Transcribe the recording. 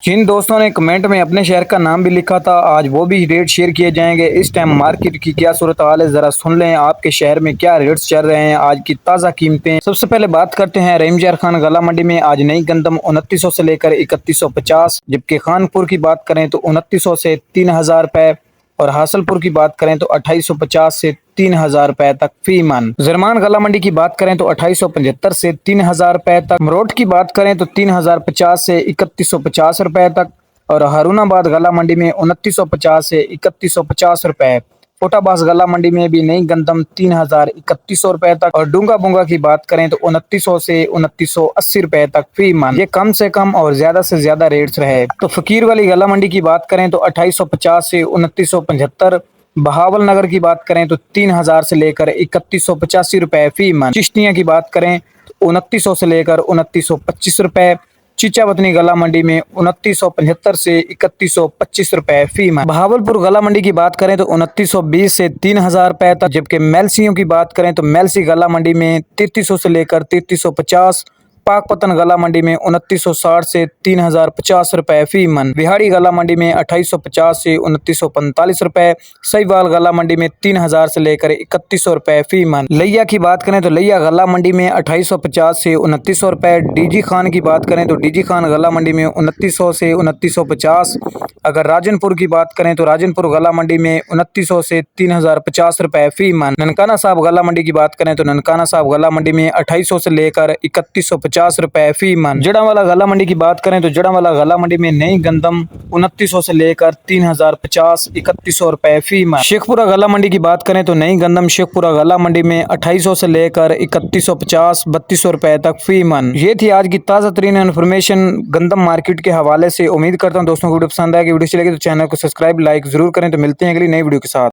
जिन दोस्तों ने कमेंट में अपने शहर का नाम भी लिखा था, आज वो भी रेट शेयर किए जाएंगे। इस टाइम मार्केट की क्या सूरत हाल है, जरा सुन लें। आपके शहर में क्या रेट्स चल रहे हैं, आज की ताज़ा कीमतें। सबसे पहले बात करते हैं रहीमजर खान गला मंडी में। आज नई गंदम 2900 से लेकर 3150, जबकि खानपुर की बात करें तो 2900 से 3000 रुपए, और हासलपुर की बात करें तो 2850 से 3000 रुपए तक फी मन। जरमान गला मंडी की बात करें तो 2875 से 3000 रुपए तक। मरोट की बात करें तो 3050 से 3150 रुपए तक, और हारूनाबाद गला मंडी में 2950 से 3150 रुपए। कोटाबास गला मंडी में भी नई गंदम 3100 रुपए तक, और डूंगा बुंगा की बात करें तो 2900 से 2980 रुपए तक फी मन। ये कम से कम और ज्यादा से ज्यादा रेट्स रहे। तो फकीर वाली गला मंडी की बात करें तो 2850 से 2975। बहावल नगर की बात करें तो 3000 से लेकर 3185 रुपए फी मन। चिश्तिया की बात करें तो 2900 से लेकर 2925 रुपए। चिचावतनी गला मंडी में 2975 से 3125 रुपए फी मन। बहावलपुर गला मंडी की बात करें तो 2920 से 3000 रुपए तक, जबकि मेलसियों की बात करें तो मेलसी गला मंडी में 3300 से लेकर 3350। पाकपतन गला मंडी में 2960 से 3050 रुपए फी मन। बिहाड़ी गला मंडी में 2850 से 2945 रुपए। सहीवाल गला मंडी में 3000 से लेकर 3100 रुपए फी मन। लिया की बात करें तो लिया गला मंडी में 2850 से 2900 रुपए। डीजी खान की बात करें तो डीजी खान गला मंडी में 2900 से 2950। अगर राजनपुर की बात करें तो राजनपुर गला मंडी में 2900 से 3050 रुपए फी मन। ननकाना साहब गला मंडी की बात करें तो ननकाना साहब गला मंडी में 2800 से लेकर 3150 रुपए फी मन। जड़ावाला गला मंडी की बात करें तो जड़ावाला गला मंडी में नई गंदम 2900 से लेकर 3050 3100 रुपए फी मन। शेखपुरा गला मंडी की बात करें तो नई गंदम शेखपुरा गला मंडी में 2800 से लेकर 3150 3200 रुपए तक फी मन। ये थी आज की ताज़ा तरीन इन्फॉर्मेशन गंदम मार्केट के हवाले से। उम्मीद करता हूँ दोस्तों को वीडियो पसंद आएगी। वीडियो अच्छी लगी तो चैनल को सब्सक्राइब लाइक जरूर करें। तो मिलते हैं अगली नई वीडियो के साथ।